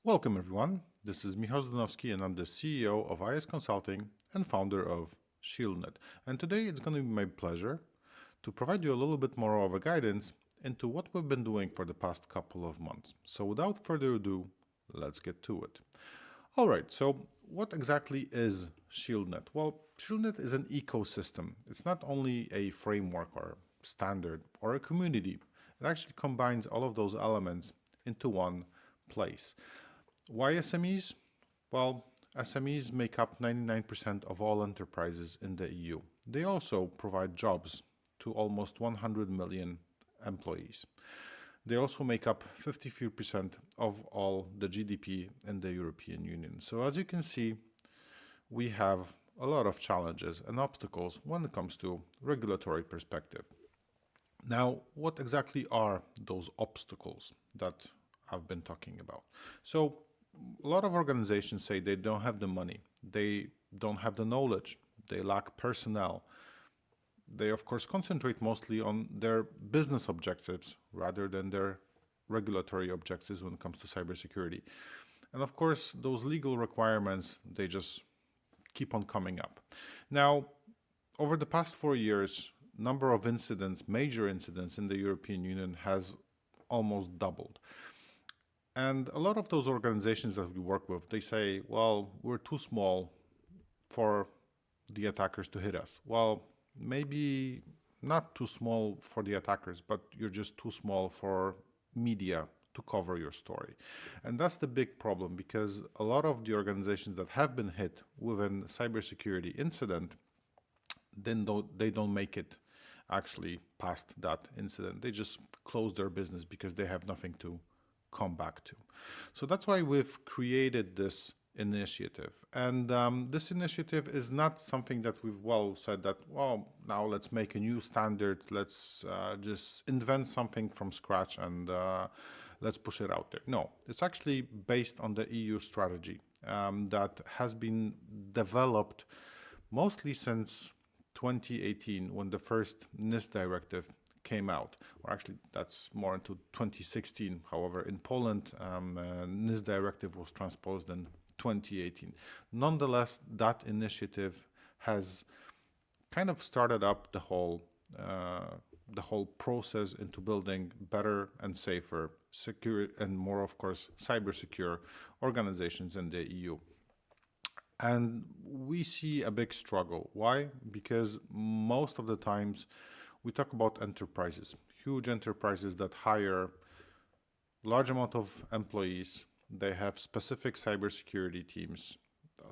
Welcome everyone, this is Michał Zdanowski and I'm the CEO of IS Consulting and founder of ShieldNet. And today it's going to be my pleasure to provide you a little bit more of a guidance into what we've been doing for the past couple of months. So without further ado, let's get to it. Alright, so what exactly is ShieldNet? Well, ShieldNet is an ecosystem. It's not only a framework or standard or a community. It actually combines all of those elements into one place. Why SMEs? Well, SMEs make up 99% of all enterprises in the EU. They also provide jobs to almost 100 million employees. They also make up 53% of all the GDP in the European Union. So as you can see, we have a lot of challenges and obstacles when it comes to regulatory perspective. Now, what exactly are those obstacles that I've been talking about? So a lot of organizations say they don't have the money, they don't have the knowledge, they lack personnel. They, of course, concentrate mostly on their business objectives rather than their regulatory objectives when it comes to cybersecurity. And of course, those legal requirements, they just keep on coming up. Now, over the past 4 years, number of incidents, major incidents in the European Union has almost doubled. And a lot of those organizations that we work with, they say, well, we're too small for the attackers to hit us. Well, maybe not too small for the attackers, but you're just too small for media to cover your story. And that's the big problem, because a lot of the organizations that have been hit with a cybersecurity incident, then they don't make it actually past that incident. They just close their business because they have nothing to come back to. So that's why we've created this initiative. And this initiative is not something that we've said that, well, now let's make a new standard, let's just invent something from scratch and let's push it out there. No, it's actually based on the EU strategy that has been developed mostly since 2018, when the first NIS directive came out, or actually that's more into 2016. However, in Poland, NIS directive was transposed in 2018. Nonetheless, that initiative has kind of started up the whole process into building better and safer, secure, and more, of course, cyber secure organizations in the EU. And we see a big struggle. Why? Because most of the times we talk about enterprises, huge enterprises that hire large amount of employees. They have specific cybersecurity teams.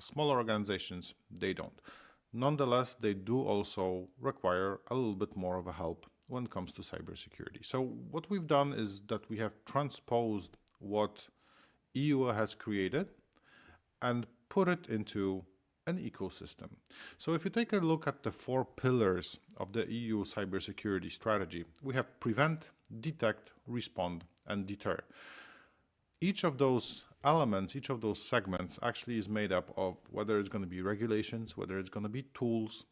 Smaller organizations, they don't. Nonetheless, they do also require a little bit more of a help when it comes to cybersecurity. So what we've done is that we have transposed what EU has created and put it into an ecosystem. So if you take a look at the 4 pillars of the EU cybersecurity strategy, we have prevent, detect, respond, and deter. Each of those elements, each of those segments actually is made up of whether it's going to be regulations, whether it's going to be tools,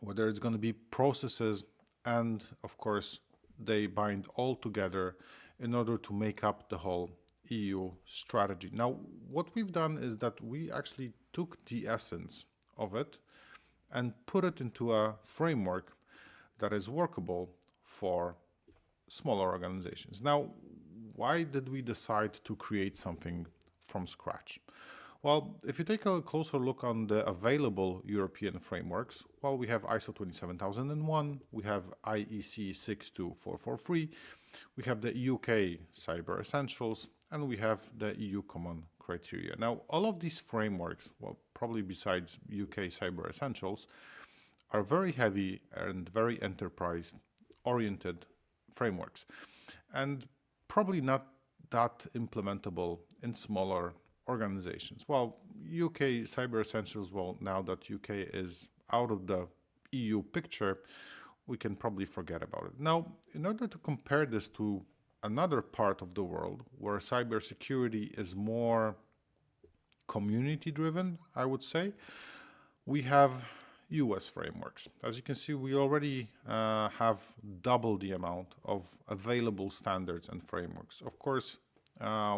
whether it's going to be processes, and of course, they bind all together in order to make up the whole EU strategy. Now, what we've done is that we actually took the essence of it and put it into a framework that is workable for smaller organizations. Now, why did we decide to create something from scratch? Well, if you take a closer look on the available European frameworks, well, we have ISO 27001, we have IEC 62443, we have the UK Cyber Essentials, and we have the EU Common Criteria. Now, all of these frameworks, well, probably besides UK Cyber Essentials, are very heavy and very enterprise-oriented frameworks, and probably not that implementable in smaller organizations. Well, UK Cyber Essentials, well, now that UK is out of the EU picture, we can probably forget about it. Now, in order to compare this to another part of the world where cybersecurity is more community-driven, I would say, we have US frameworks. As you can see, we already have double the amount of available standards and frameworks. Of course,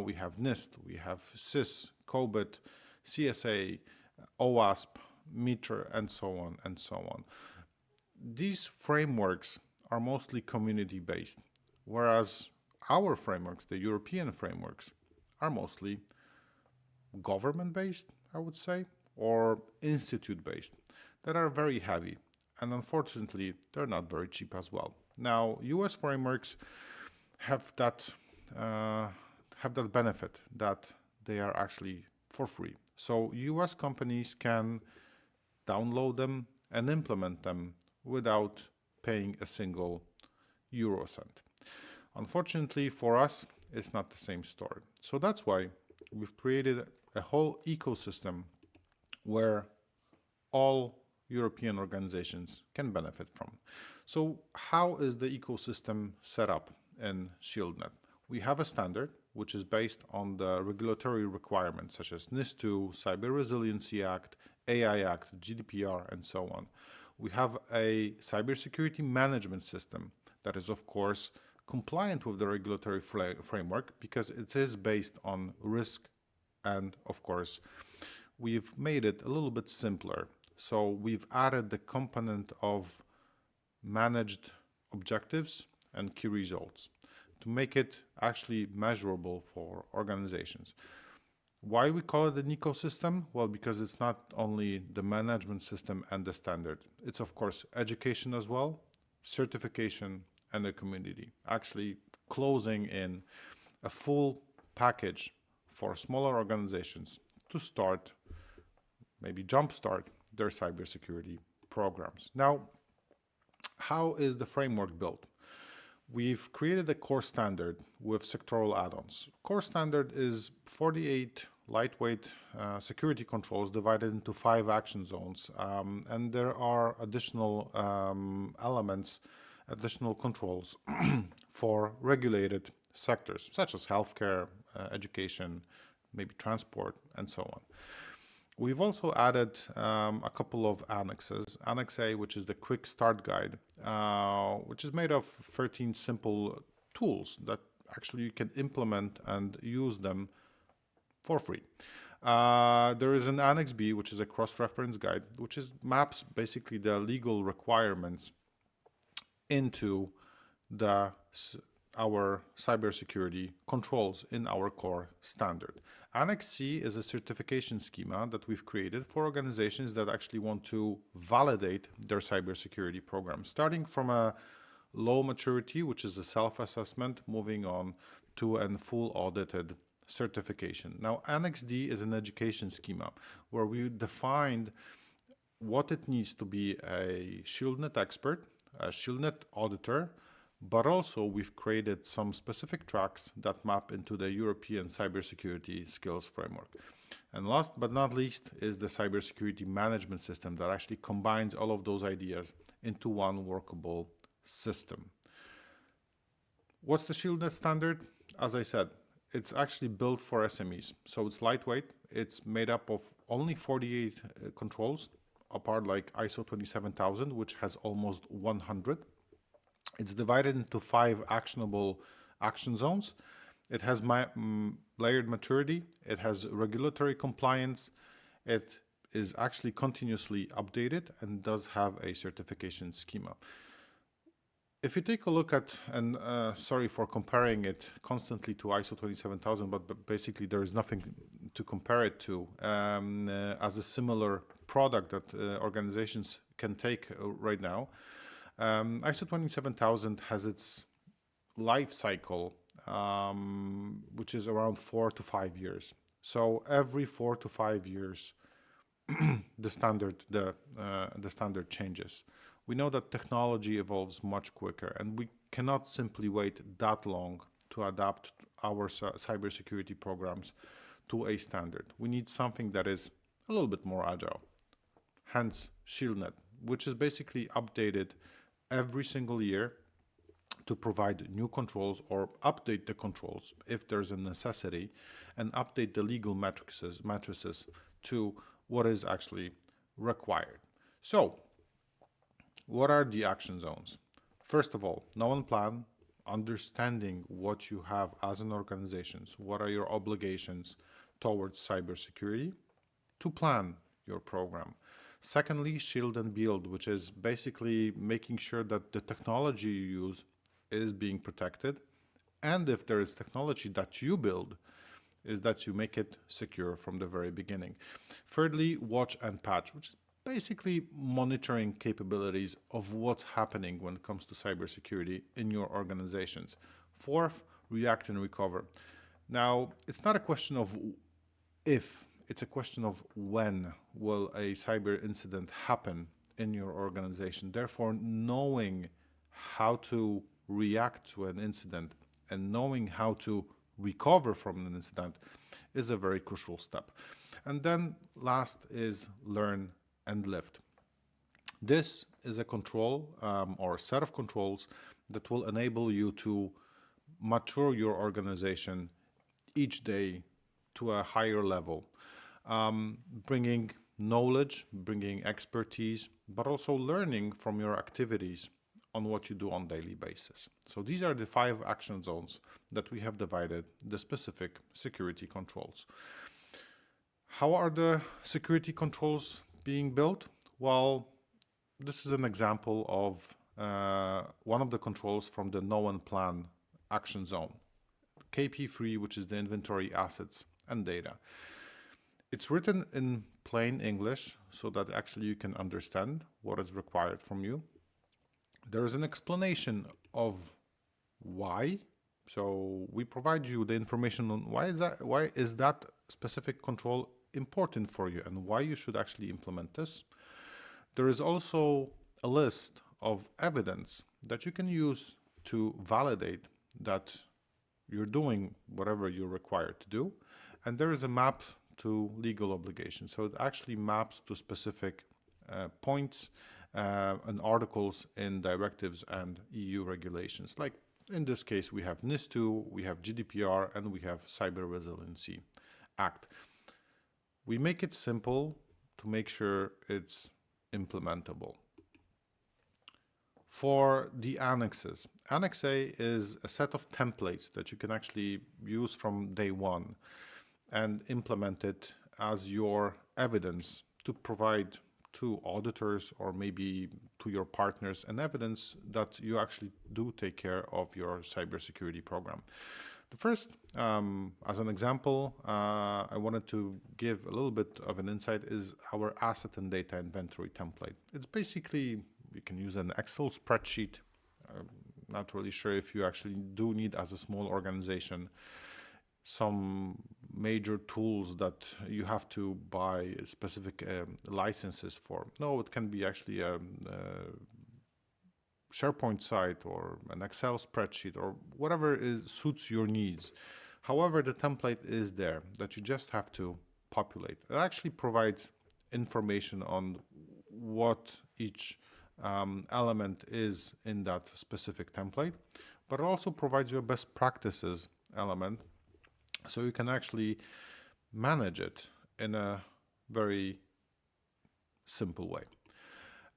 We have NIST, we have CIS, COBIT, CSA, OWASP, MITRE, and so on and so on. These frameworks are mostly community-based, whereas our frameworks, the European frameworks, are mostly government-based, I would say, or institute-based, that are very heavy. And unfortunately, they're not very cheap as well. Now, US frameworks have that benefit that they are actually for free. So US companies can download them and implement them without paying a single euro cent. Unfortunately for us, it's not the same story. So that's why we've created a whole ecosystem where all European organizations can benefit from. So how is the ecosystem set up in ShieldNet? We have a standard which is based on the regulatory requirements such as NIS2, Cyber Resiliency Act, AI Act, GDPR, and so on. We have a cybersecurity management system that is, of course, compliant with the regulatory framework because it is based on risk, and of course, we've made it a little bit simpler. So we've added the component of managed objectives and key results to make it actually measurable for organizations. Why we call it an ecosystem? Well, because it's not only the management system and the standard. It's, of course, education as well, certification, and the community. Actually closing in a full package for smaller organizations to start, maybe jumpstart their cybersecurity programs. Now, how is the framework built? We've created a core standard with sectoral add-ons. Core standard is 48 lightweight security controls divided into 5 action zones, and there are additional elements, additional controls for regulated sectors such as healthcare, education, maybe transport, and so on. We've also added a couple of annexes. Annex A, which is the quick start guide, which is made of 13 simple tools that actually you can implement and use them for free. There is an Annex B, which is a cross-reference guide, which maps basically the legal requirements into our cybersecurity controls in our core standard. Annex C is a certification schema that we've created for organizations that actually want to validate their cybersecurity program, starting from a low maturity, which is a self-assessment, moving on to a full audited certification. Now, Annex D is an education schema where we defined what it needs to be a ShieldNet expert, a ShieldNet auditor, but also we've created some specific tracks that map into the European cybersecurity skills framework. And last but not least is the cybersecurity management system that actually combines all of those ideas into one workable system. What's the ShieldNet standard? As I said, it's actually built for SMEs. So it's lightweight. It's made up of only 48 controls, apart like ISO 27000, which has almost 100. It's divided into 5 actionable action zones. It has layered maturity. It has regulatory compliance. It is actually continuously updated and does have a certification schema. If you take a look at, and sorry for comparing it constantly to ISO 27000, but basically there is nothing to compare it to as a similar product that organizations can take right now. ISO 27000 has its life cycle, which is around 4 to 5 years. So every 4 to 5 years, the standard changes. We know that technology evolves much quicker, and we cannot simply wait that long to adapt our cybersecurity programs to a standard. We need something that is a little bit more agile. Hence, ShieldNet, which is basically updated every single year to provide new controls or update the controls if there's a necessity, and update the legal matrices to what is actually required. So, what are the action zones? First of all, know and plan understanding what you have as an organization, what are your obligations towards cybersecurity, to plan your program. Secondly, shield and build, which is basically making sure that the technology you use is being protected. And if there is technology that you build, is that you make it secure from the very beginning. Thirdly, watch and patch, which is basically monitoring capabilities of what's happening when it comes to cybersecurity in your organizations. Fourth, react and recover. Now, it's not a question of if, it's a question of when will a cyber incident happen in your organization. Therefore, knowing how to react to an incident and knowing how to recover from an incident is a very crucial step. And then last is learn and lift. This is a control or a set of controls that will enable you to mature your organization each day to a higher level, bringing knowledge, bringing expertise, but also learning from your activities on what you do on a daily basis. So these are the 5 action zones that we have divided the specific security controls. How are the security controls being built? Well, this is an example of one of the controls from the know and plan action zone. KP3, which is the inventory, assets, and data. It's written in plain English so that actually you can understand what is required from you. There is an explanation of why. So we provide you the information on why is that specific control important for you and why you should actually implement this. There is also a list of evidence that you can use to validate that you're doing whatever you're required to do. And there is a map to legal obligations. So it actually maps to specific points and articles in directives and EU regulations. Like in this case, we have NIS2, we have GDPR, and we have Cyber Resiliency Act. We make it simple to make sure it's implementable. For the annexes, Annex A is a set of templates that you can actually use from day one and implement it as your evidence to provide to auditors or maybe to your partners an evidence that you actually do take care of your cybersecurity program. The first, as an example, I wanted to give a little bit of an insight is our asset and data inventory template. It's basically, you can use an Excel spreadsheet. I'm not really sure if you actually do need, as a small organization, some major tools that you have to buy specific licenses for. No, it can be actually a SharePoint site or an Excel spreadsheet or whatever suits your needs. However, the template is there that you just have to populate. It actually provides information on what each element is in that specific template, but it also provides you a best practices element so you can actually manage it in a very simple way.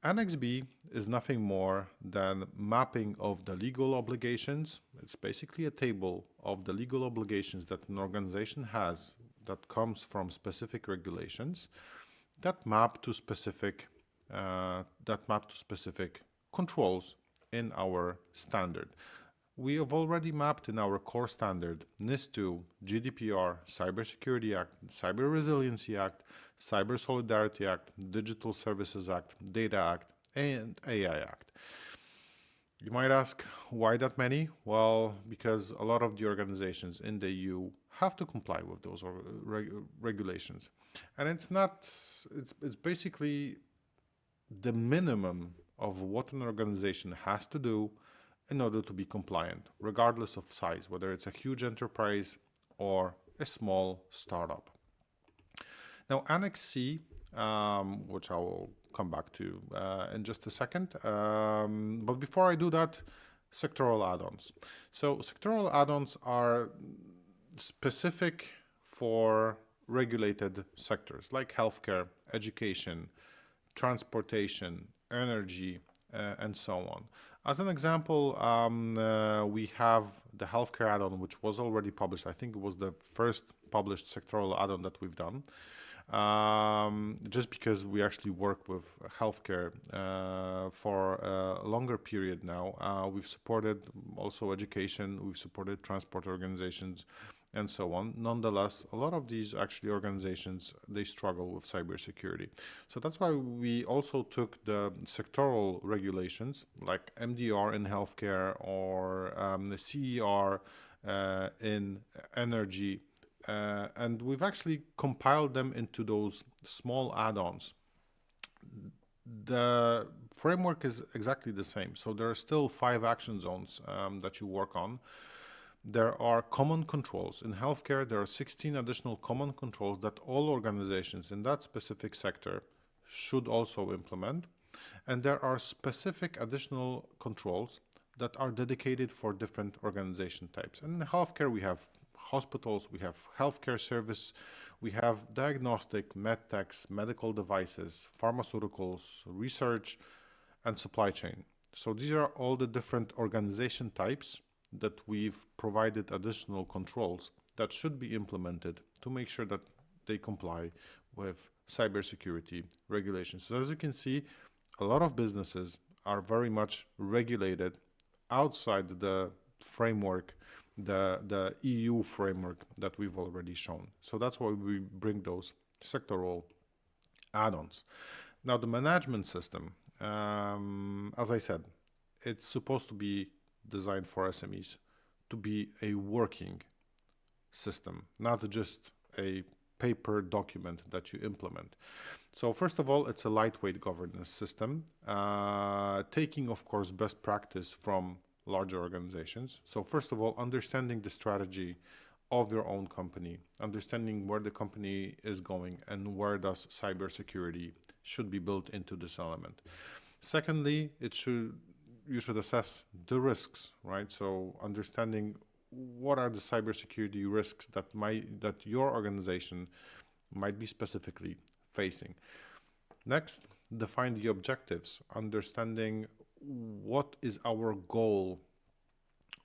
Annex B is nothing more than mapping of the legal obligations. It's basically a table of the legal obligations that an organization has that comes from specific regulations that map to specific controls in our standard. We have already mapped in our core standard NIS2, GDPR, Cybersecurity Act, Cyber Resiliency Act, Cyber Solidarity Act, Digital Services Act, Data Act, and AI Act. You might ask, why that many? Well, because a lot of the organizations in the EU have to comply with those regulations. And it's basically the minimum of what an organization has to do in order to be compliant, regardless of size, whether it's a huge enterprise or a small startup. Now, Annex C, which I will come back to in just a second. But before I do that, sectoral add-ons. So sectoral add-ons are specific for regulated sectors like healthcare, education, transportation, energy, and so on. As an example, we have the healthcare add-on, which was already published. I think it was the first published sectoral add-on that we've done. Just because we actually work with healthcare for a longer period now. We've supported also education, we've supported transport organizations, and so on. Nonetheless, a lot of these actually organizations, they struggle with cybersecurity. So that's why we also took the sectoral regulations like MDR in healthcare or the CER in energy, and we've actually compiled them into those small add-ons. The framework is exactly the same. So there are still 5 action zones that you work on. There are common controls. In healthcare, there are 16 additional common controls that all organizations in that specific sector should also implement. And there are specific additional controls that are dedicated for different organization types. And in healthcare, we have hospitals, we have healthcare service, we have diagnostic, medtechs, medical devices, pharmaceuticals, research, and supply chain. So these are all the different organization types that we've provided additional controls that should be implemented to make sure that they comply with cybersecurity regulations. So as you can see, a lot of businesses are very much regulated outside the framework, the EU framework that we've already shown. So that's why we bring those sectoral add-ons. Now the management system, as I said, it's supposed to be designed for SMEs to be a working system, not just a paper document that you implement. So first of all, it's a lightweight governance system, taking, of course, best practice from larger organizations. So first of all, understanding the strategy of your own company, understanding where the company is going and where does cybersecurity should be built into this element. Secondly, you should assess the risks, right? So understanding what are the cybersecurity risks that your organization might be specifically facing. Next, define the objectives, understanding what is our goal,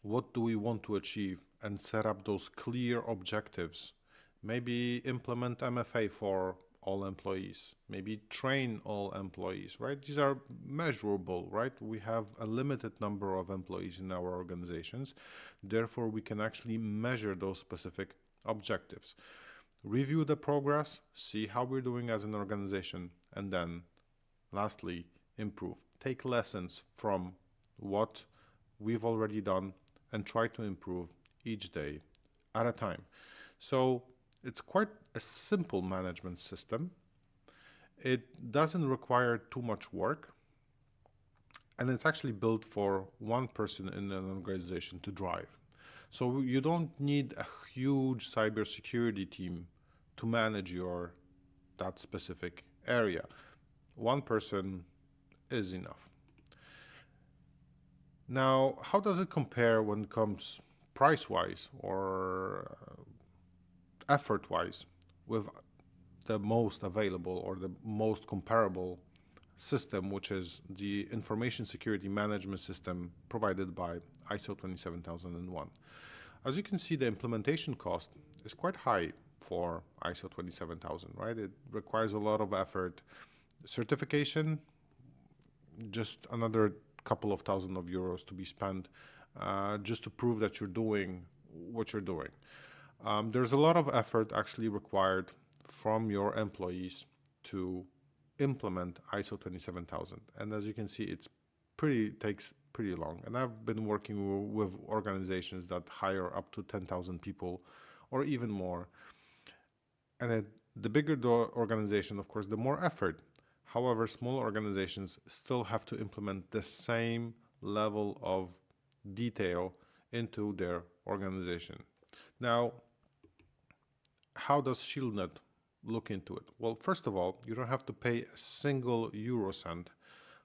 what do we want to achieve, and set up those clear objectives. Maybe implement MFA for all employees, maybe train all employees, right? These are measurable, right? We have a limited number of employees in our organizations. Therefore, we can actually measure those specific objectives. Review the progress, see how we're doing as an organization, and then lastly, improve. Take lessons from what we've already done and try to improve each day at a time. So it's quite a simple management system. It doesn't require too much work, and it's actually built for one person in an organization to drive. So you don't need a huge cybersecurity team to manage that specific area. One person is enough. Now, how does it compare when it comes price-wise or effort-wise with the most available or the most comparable system, which is the information security management system provided by ISO 27001? As you can see, the implementation cost is quite high for ISO 27000, right? It requires a lot of effort. Certification, just another couple of thousand of euros to be spent just to prove that you're doing what you're doing. There's a lot of effort actually required from your employees to implement ISO 27000. And as you can see, takes pretty long. And I've been working with organizations that hire up to 10,000 people or even more. And the bigger the organization, of course, the more effort. However, small organizations still have to implement the same level of detail into their organization. Now, how does ShieldNet look into it? Well, first of all, you don't have to pay a single euro cent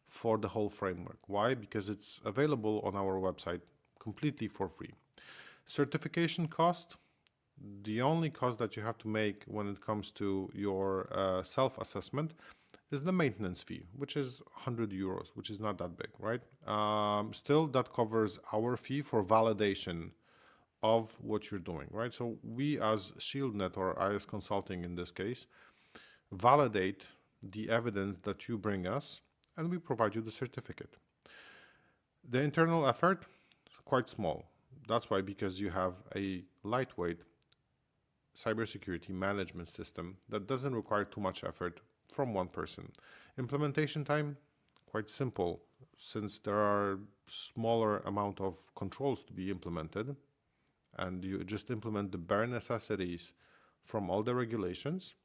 for the whole framework. Why? Because it's available on our website completely for free. Certification cost, the only cost that you have to make when it comes to your self-assessment is the maintenance fee, which is 100 euros, which is not that big, right? Still, that covers our fee for validation of what you're doing, right? So we as ShieldNet or IS Consulting in this case, validate the evidence that you bring us and we provide you the certificate. The internal effort, quite small. That's why, because you have a lightweight cybersecurity management system that doesn't require too much effort from one person. Implementation time, quite simple, since there are smaller amount of controls to be implemented, and you just implement the bare necessities from all the regulations.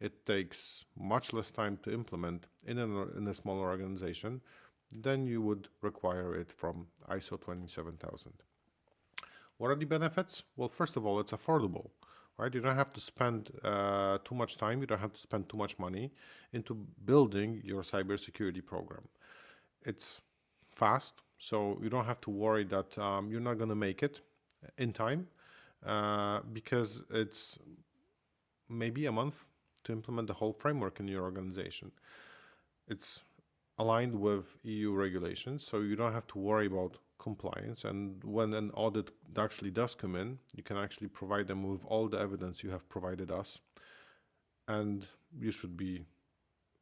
It takes much less time to implement in a smaller organization than you would require it from ISO 27000. What are the benefits? Well, first of all, it's affordable, right? You don't have to spend too much time, you don't have to spend too much money into building your cybersecurity program. It's fast, so you don't have to worry that you're not going to make it in time, because it's maybe a month to implement the whole framework in your organization. It's aligned with EU regulations, so you don't have to worry about compliance. And when an audit actually does come in, you can actually provide them with all the evidence you have provided us, and you should be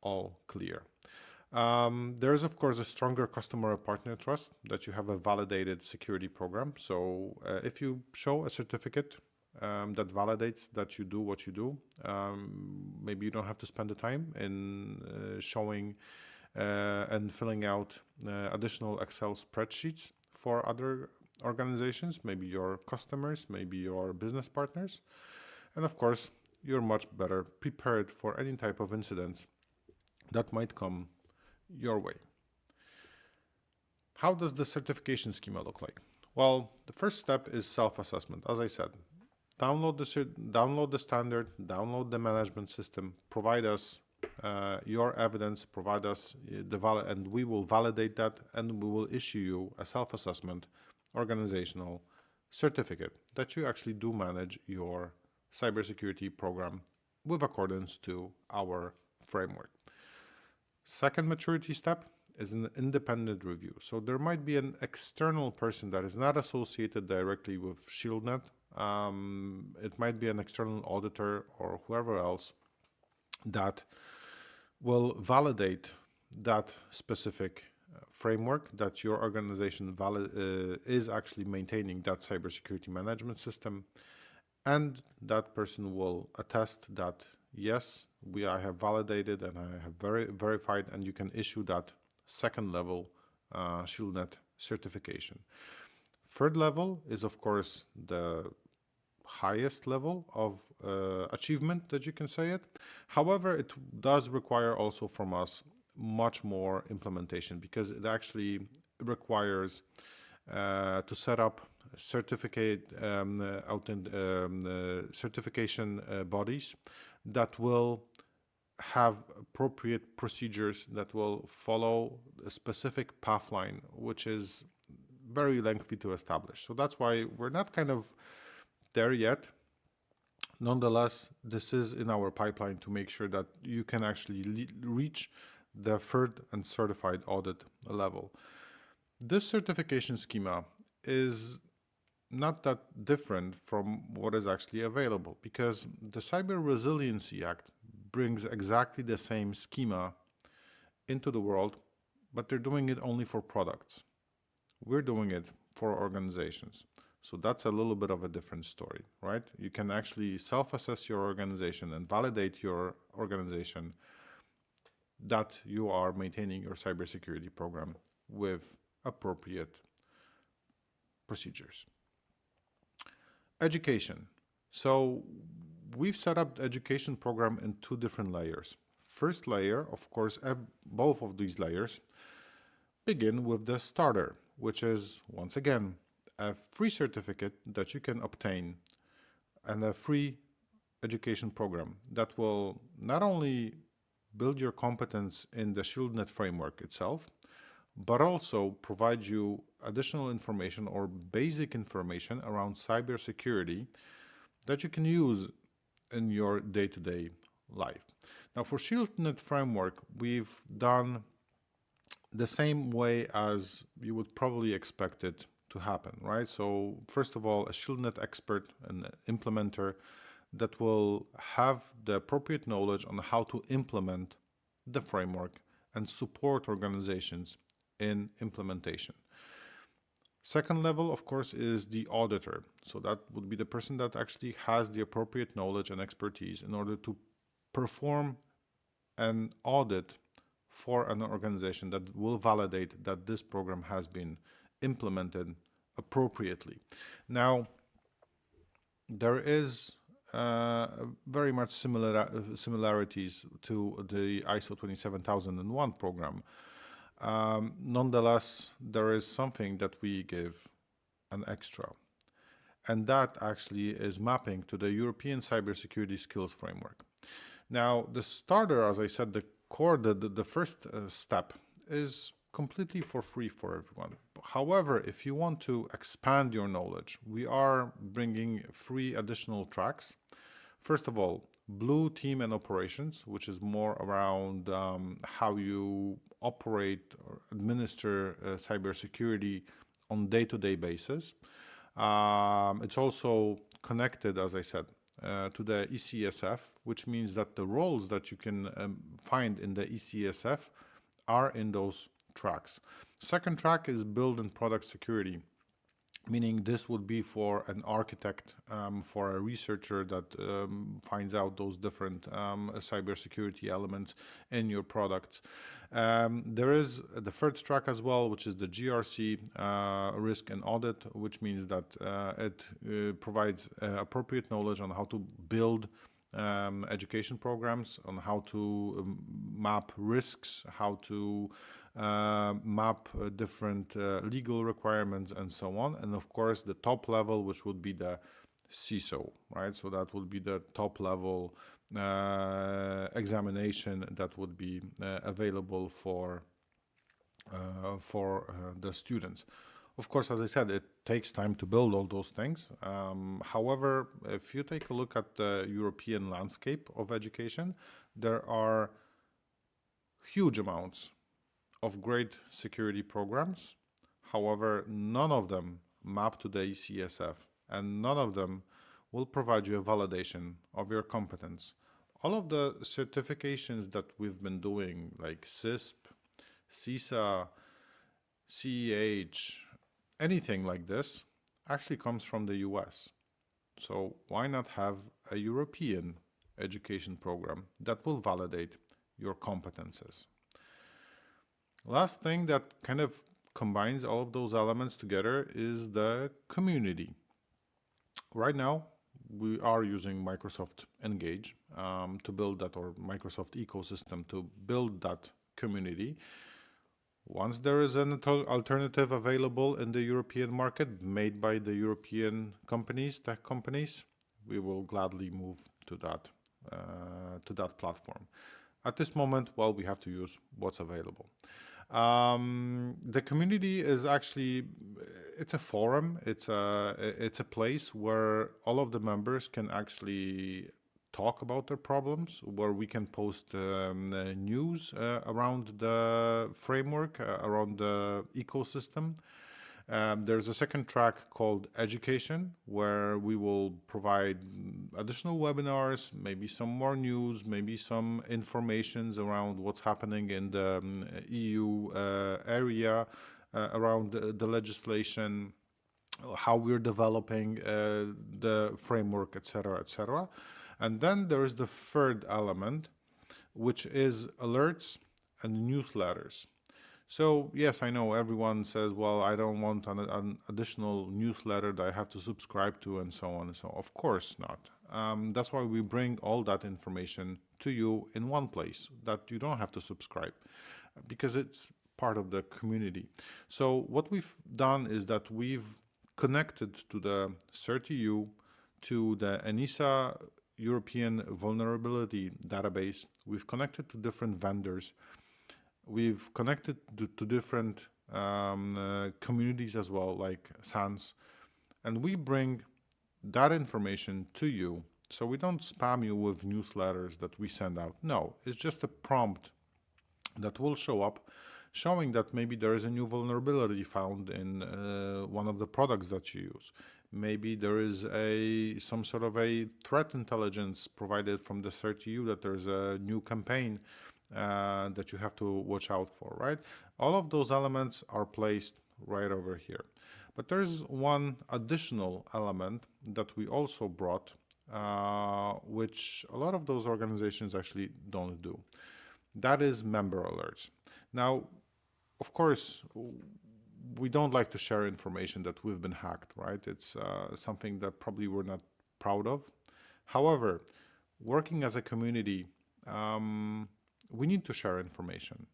all clear. There is, of course, a stronger customer or partner trust that you have a validated security program. So if you show a certificate that validates that you do what you do, maybe you don't have to spend the time in showing and filling out additional Excel spreadsheets for other organizations, maybe your customers, maybe your business partners. And of course, you're much better prepared for any type of incidents that might come your way. How does the certification schema look like? Well, the first step is self-assessment. As I said, download the standard, download the management system, provide us your evidence, provide us and we will validate that, and we will issue you a self-assessment organizational certificate that you actually do manage your cybersecurity program with accordance to our framework. Second maturity step is an independent review. So there might be an external person that is not associated directly with ShieldNet. It might be an external auditor or whoever else that will validate that specific framework, that your organization is actually maintaining that cybersecurity management system, and that person will attest that yes, I have validated and I have verified, and you can issue that second level ShieldNet certification. Third level is, of course, the highest level of achievement that you can say it. However, it does require also from us much more implementation, because it actually requires to set up certificate certification bodies that will have appropriate procedures, that will follow a specific pathline, which is very lengthy to establish. So that's why we're not kind of there yet. Nonetheless, this is in our pipeline to make sure that you can actually reach the third and certified audit level. This certification schema is not that different from what is actually available, because the Cyber Resiliency Act brings exactly the same schema into the world, but they're doing it only for products. We're doing it for organizations. So that's a little bit of a different story, right? You can actually self-assess your organization and validate your organization that you are maintaining your cybersecurity program with appropriate procedures. Education. So we've set up the education program in two different layers. First layer, of course, both of these layers begin with the starter, which is, once again, a free certificate that you can obtain and a free education program that will not only build your competence in the ShieldNet framework itself, but also provide you additional information or basic information around cybersecurity that you can use in your day-to-day live. Now for ShieldNet framework, we've done the same way as you would probably expect it to happen, right? So first of all, a ShieldNet expert and implementer that will have the appropriate knowledge on how to implement the framework and support organizations in implementation. Second level, of course, is the auditor. So that would be the person that actually has the appropriate knowledge and expertise in order to perform an audit for an organization that will validate that this program has been implemented appropriately. Now, there is very much similarities to the ISO 27001 program. Nonetheless, there is something that we give an extra, and that actually is mapping to the European Cybersecurity Skills Framework. Now, the starter, as I said, the core, the first step is completely for free for everyone. However, if you want to expand your knowledge, we are bringing 3 additional tracks. First of all, Blue Team and Operations, which is more around how you operate or administer cybersecurity on day-to-day basis. It's also connected, as I said, to the ECSF, which means that the roles that you can find in the ECSF are in those tracks. Second track is Build and Product Security, meaning this would be for an architect, for a researcher that finds out those different cybersecurity elements in your products. There is the third track as well, which is the GRC, Risk and Audit, which means that it provides appropriate knowledge on how to build education programs, on how to map risks, how to map different legal requirements and so on. And of course, the top level, which would be the CISO, right? So that would be the top level examination that would be available for the students. Of course, as I said, it takes time to build all those things. However, if you take a look at the European landscape of education, there are huge amounts of great security programs. However, none of them map to the ECSF, and none of them will provide you a validation of your competence. All of the certifications that we've been doing, like CISP, CISA, CEH, anything like this, actually comes from the US. So why not have a European education program that will validate your competences? Last thing that kind of combines all of those elements together is the community. Right now, we are using Microsoft Engage to build that, or Microsoft ecosystem to build that community. Once there is an alternative available in the European market made by the European companies, tech companies, we will gladly move to that platform. At this moment, well, we have to use what's available. The community is actually, it's a forum, it's a place where all of the members can actually talk about their problems, where we can post news around the framework, around the ecosystem. There's a second track called Education, where we will provide additional webinars, maybe some more news, maybe some informations around what's happening in the EU area, around the legislation, how we're developing the framework, etc., etc. And then there is the third element, which is alerts and newsletters. So yes, I know everyone says, well, I don't want an additional newsletter that I have to subscribe to and so on and so on. Of course not. That's why we bring all that information to you in one place, that you don't have to subscribe, because it's part of the community. So what we've done is that we've connected to the CertEU, to the ENISA European Vulnerability Database. We've connected to different vendors. We've connected to different communities as well, like SANS, and we bring that information to you So we don't spam you with newsletters that we send out. No, it's just a prompt that will show up showing that maybe there is a new vulnerability found in one of the products that you use. Maybe there is some sort of a threat intelligence provided from the CertU that there's a new campaign that you have to watch out for, right? All of those elements are placed right over here. But there's one additional element that we also brought, which a lot of those organizations actually don't do. That is member alerts. Now, of course, we don't like to share information that we've been hacked, right? It's something that probably we're not proud of. However, working as a community, we need to share information,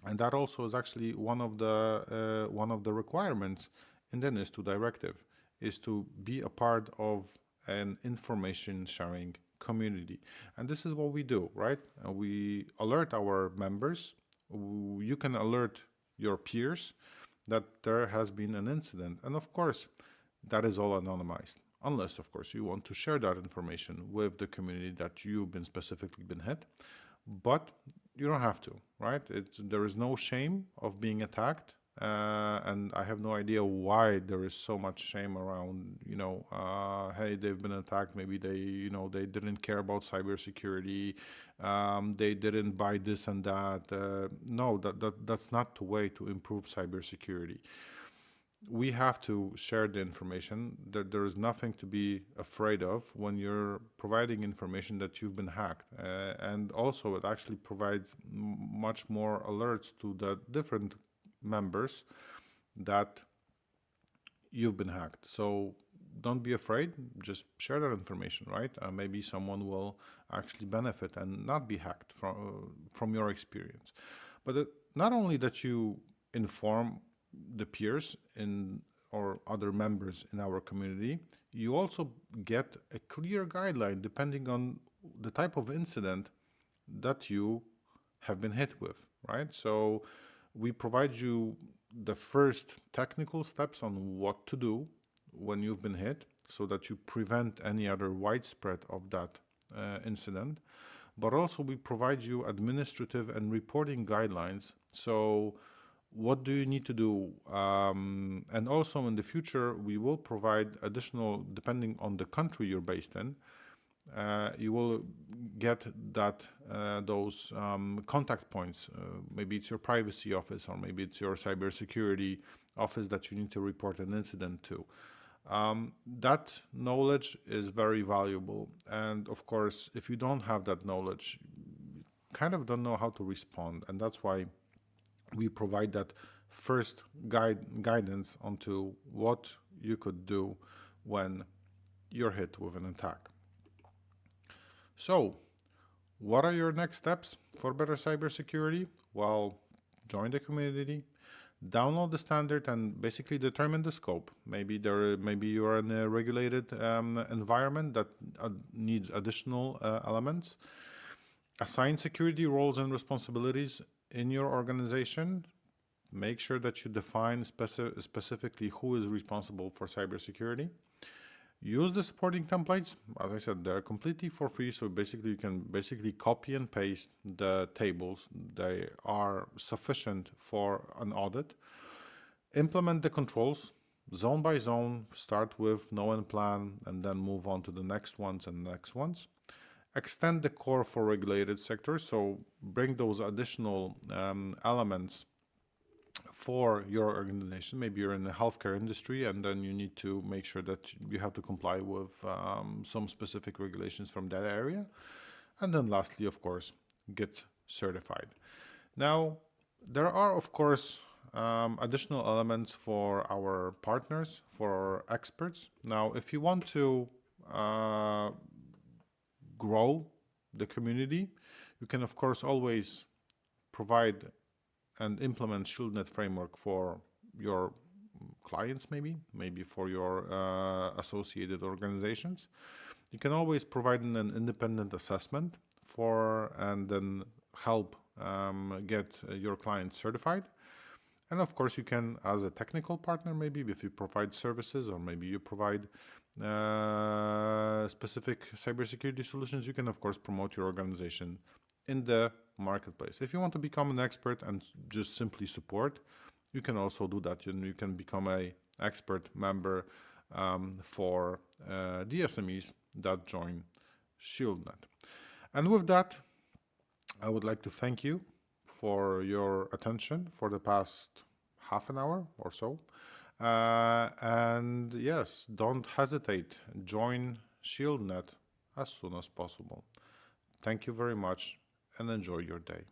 and that also is actually one of the requirements in the NIS2 directive, is to be a part of an information sharing community. And this is what we do, right? We alert our members. You can alert your peers that there has been an incident. And of course, that is all anonymized, unless, of course, you want to share that information with the community that you've been specifically been hit. But you don't have to, right? There is no shame of being attacked. And I have no idea why there is so much shame around, hey, they've been attacked. Maybe they didn't care about cybersecurity. They didn't buy this and that. No, that's not the way to improve cybersecurity. We have to share the information. There is nothing to be afraid of when you're providing information that you've been hacked. And also it actually provides much more alerts to the different members that you've been hacked. So don't be afraid, just share that information, right? Maybe someone will actually benefit and not be hacked from your experience. But not only that you inform the peers or other members in our community, you also get a clear guideline depending on the type of incident that you have been hit with, right? So we provide you the first technical steps on what to do when you've been hit, so that you prevent any other widespread of that incident. But also we provide you administrative and reporting guidelines. So what do you need to do? And also in the future, we will provide additional, depending on the country you're based in, you will get those contact points. Maybe it's your privacy office, or maybe it's your cybersecurity office that you need to report an incident to. That knowledge is very valuable. And of course, if you don't have that knowledge, you kind of don't know how to respond. And that's why we provide that first guidance onto what you could do when you're hit with an attack. So, what are your next steps for better cybersecurity? Well, join the community, download the standard, and basically determine the scope. Maybe you're in a regulated environment that needs additional elements. Assign security roles and responsibilities in your organization. Make sure that you define specifically who is responsible for cybersecurity. Use the supporting templates. As I said, they're completely for free, so basically you can copy and paste the tables. They are sufficient for an audit. Implement the controls zone by zone. Start with know and plan, and then move on to the next ones and next ones. Extend the core for regulated sectors, so bring those additional elements for your organization. Maybe you're in the healthcare industry, and then you need to make sure that you have to comply with some specific regulations from that area. And then lastly, of course, get certified. Now, there are, of course, additional elements for our partners, for our experts. Now, if you want to grow the community, you can, of course, always provide and implement ShieldNet framework for your clients, maybe for your associated organizations. You can always provide an independent assessment and then help get your clients certified. And of course, you can, as a technical partner, maybe if you provide services, or maybe you provide specific cybersecurity solutions, you can of course promote your organization in the marketplace. If you want to become an expert and just simply support, you can also do that. You can become a expert member for the SMEs that join ShieldNet. And with that, I would like to thank you for your attention for the past half an hour or so. And yes, don't hesitate. Join ShieldNet as soon as possible. Thank you very much and enjoy your day.